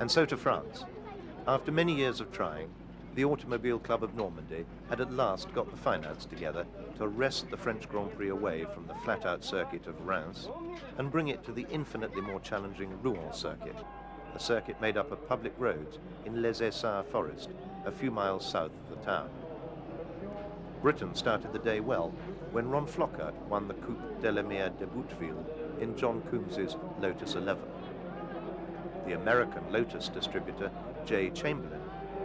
And so to France. After many years of trying, the Automobile Club of Normandy had at last got the finance together to wrest the French Grand Prix away from the flat-out circuit of Reims and bring it to the infinitely more challenging Rouen circuit, a circuit made up of public roads in Les Essarts forest, a few miles south of the town. Britain started the day well when Ron Flockhart won the Coupe de la Mer de Bouteville in John Coombs's Lotus 11. The American Lotus distributor, J. Chamberlain,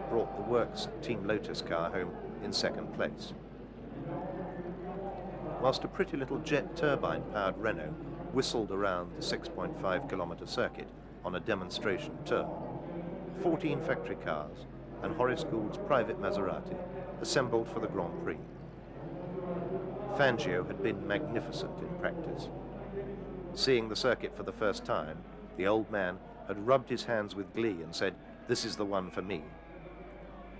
brought the Works Team Lotus car home in second place. Whilst a pretty little jet turbine-powered Renault whistled around the 6.5-kilometre circuit on a demonstration tour, 14 factory cars and Horace Gould's private Maserati assembled for the Grand Prix. Fangio had been magnificent in practice. Seeing the circuit for the first time, the old man had rubbed his hands with glee and said, "This is the one for me."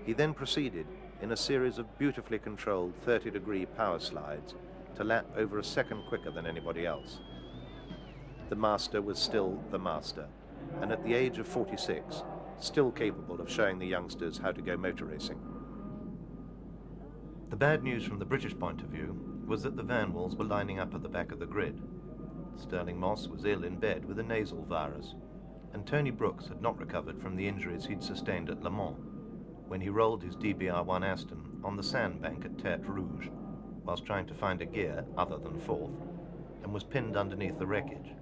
He then proceeded in a series of beautifully controlled 30-degree power slides to lap over a second quicker than anybody else. The master was still the master, and at the age of 46, still capable of showing the youngsters how to go motor racing. The bad news from the British point of view was that the Van Walls were lining up at the back of the grid. Stirling Moss was ill in bed with a nasal virus, and Tony Brooks had not recovered from the injuries he'd sustained at Le Mans when he rolled his DBR1 Aston on the sandbank at Tertre Rouge whilst trying to find a gear other than fourth, and was pinned underneath the wreckage.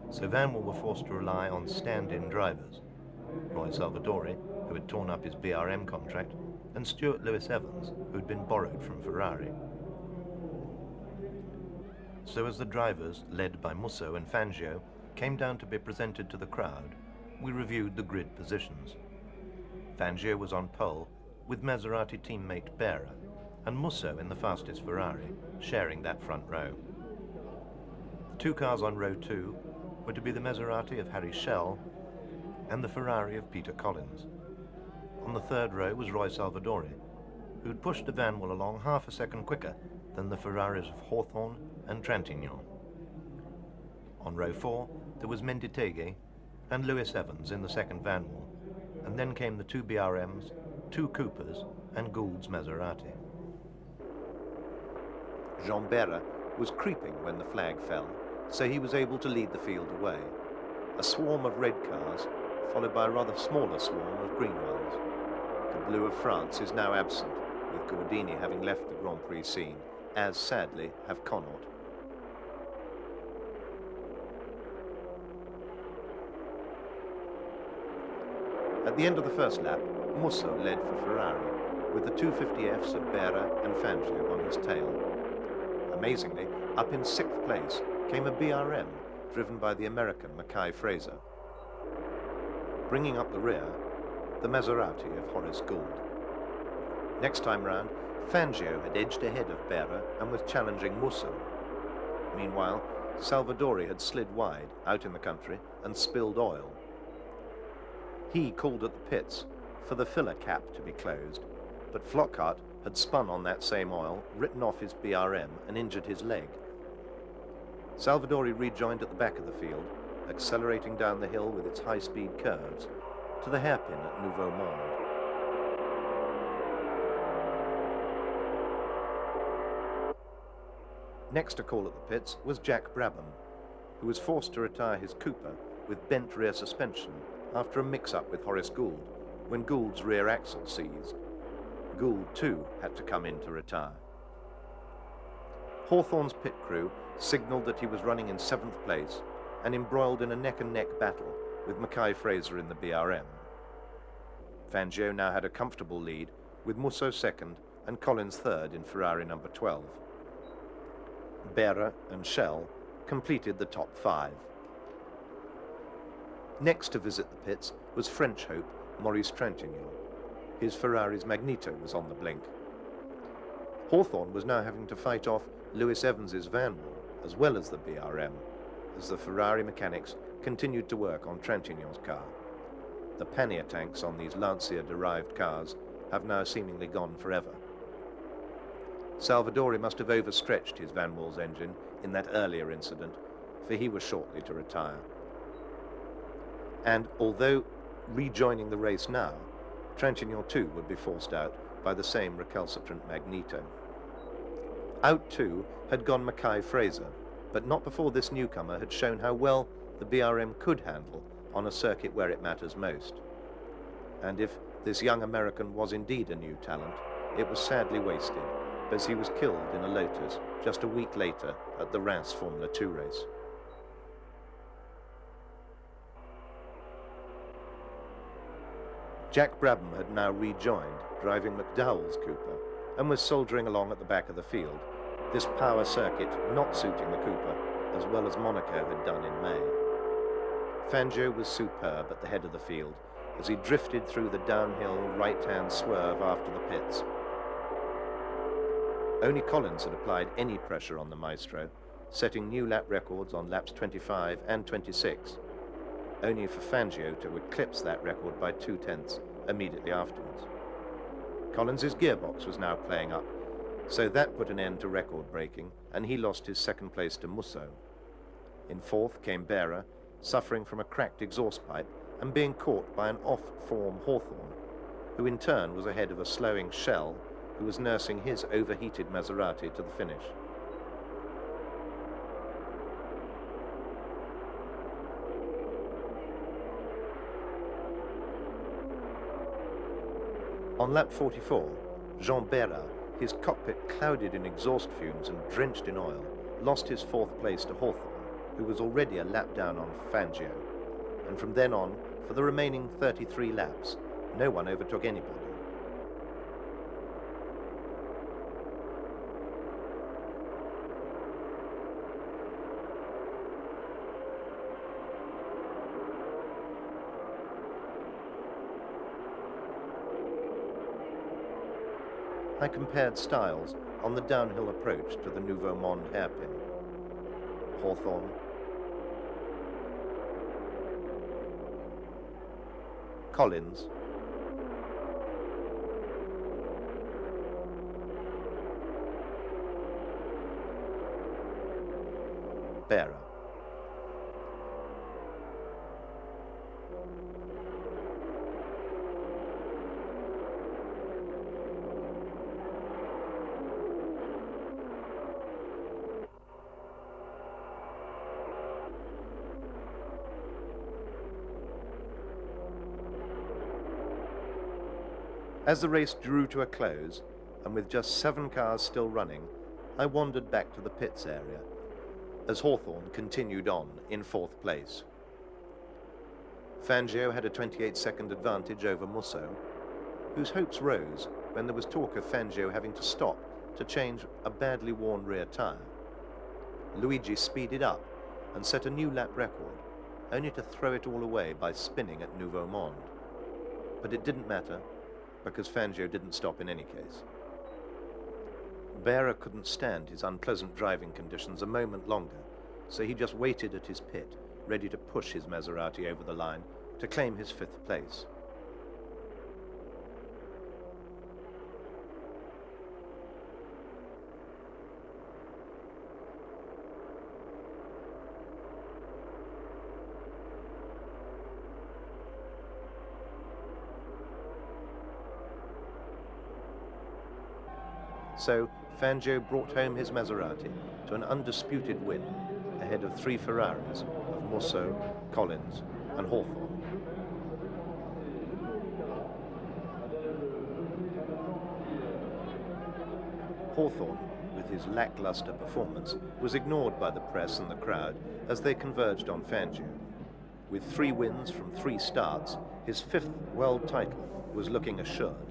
So Van Wall were forced to rely on stand-in drivers, Roy Salvadori, who had torn up his BRM contract, and Stuart Lewis-Evans, who had been borrowed from Ferrari. So as the drivers, led by Musso and Fangio, came down to be presented to the crowd, we reviewed the grid positions. Fangio was on pole, with Maserati teammate Berra, and Musso in the fastest Ferrari, sharing that front row. The two cars on row 2 were to be the Maserati of Harry Schell and the Ferrari of Peter Collins. On the third row was Roy Salvadori, who'd pushed the Van Wall along half a second quicker than the Ferraris of Hawthorn and Trintignant. On row 4, there was Menditegi and Lewis-Evans in the second Van Wall, and then came the two BRMs, two Coopers, and Gould's Maserati. Jean Berra was creeping when the flag fell, so he was able to lead the field away. A swarm of red cars, followed by a rather smaller swarm of green ones. The blue of France is now absent, with Gordini having left the Grand Prix scene, as sadly have Connaught. At the end of the first lap, Musso led for Ferrari, with the 250Fs of Berra and Fangio on his tail. Amazingly, up in 6th place came a BRM driven by the American Mackay Fraser. Bringing up the rear, the Maserati of Horace Gould. Next time round, Fangio had edged ahead of Berra and was challenging Musso. Meanwhile, Salvadori had slid wide out in the country and spilled oil. He called at the pits for the filler cap to be closed, but Flockhart had spun on that same oil, written off his BRM and injured his leg. Salvadori rejoined at the back of the field, accelerating down the hill with its high-speed curves to the hairpin at Nouveau Monde. Next to call at the pits was Jack Brabham, who was forced to retire his Cooper with bent rear suspension after a mix-up with Horace Gould when Gould's rear axle seized. Gould, too, had to come in to retire. Hawthorn's pit crew signalled that he was running in 7th place and embroiled in a neck-and-neck battle with Mackay Fraser in the BRM. Fangio now had a comfortable lead, with Musso second and Collins third in Ferrari number 12. Berra and Schell completed the top 5. Next to visit the pits was French hope Maurice Trintignant. His Ferrari's Magneto was on the blink. Hawthorn was now having to fight off Lewis-Evans's Van Wall as well as the BRM, as the Ferrari mechanics continued to work on Trintignant's car. The pannier tanks on these Lancia-derived cars have now seemingly gone forever. Salvadori must have overstretched his Van Wall's engine in that earlier incident, for he was shortly to retire. And although rejoining the race now, Trintignant too would be forced out by the same recalcitrant Magneto. Out too had gone Mackay Fraser, but not before this newcomer had shown how well the BRM could handle on a circuit where it matters most. And if this young American was indeed a new talent, it was sadly wasted, as he was killed in a Lotus just a week later at the Reims Formula 2 race. Jack Brabham had now rejoined, driving McDowell's Cooper, and was soldiering along at the back of the field, this power circuit not suiting the Cooper as well as Monaco had done in May. Fangio was superb at the head of the field as he drifted through the downhill right-hand swerve after the pits. Only Collins had applied any pressure on the Maestro, setting new lap records on laps 25 and 26, only for Fangio to eclipse that record by 2/10 immediately afterwards. Collins's gearbox was now playing up, so that put an end to record breaking, and he lost his second place to Musso. In fourth came Berra, suffering from a cracked exhaust pipe and being caught by an off-form Hawthorne, who in turn was ahead of a slowing Shell, who was nursing his overheated Maserati to the finish. On lap 44, Jean Berra, his cockpit clouded in exhaust fumes and drenched in oil, lost his fourth place to Hawthorne, who was already a lap down on Fangio, and from then on, for the remaining 33 laps, no one overtook anybody. I compared styles on the downhill approach to the Nouveau Monde hairpin. Hawthorne, Collins, Berra. As the race drew to a close, and with just 7 cars still running, I wandered back to the pits area, as Hawthorne continued on in 4th place. Fangio had a 28-second advantage over Musso, whose hopes rose when there was talk of Fangio having to stop to change a badly worn rear tyre. Luigi speeded up and set a new lap record, only to throw it all away by spinning at Nouveau Monde. But it didn't matter, because Fangio didn't stop in any case. Berra couldn't stand his unpleasant driving conditions a moment longer, so he just waited at his pit, ready to push his Maserati over the line to claim his 5th place. So Fangio brought home his Maserati to an undisputed win ahead of 3 Ferraris of Musso, Collins and Hawthorne. Hawthorne, with his lackluster performance, was ignored by the press and the crowd as they converged on Fangio. With 3 wins from 3 starts, his 5th world title was looking assured.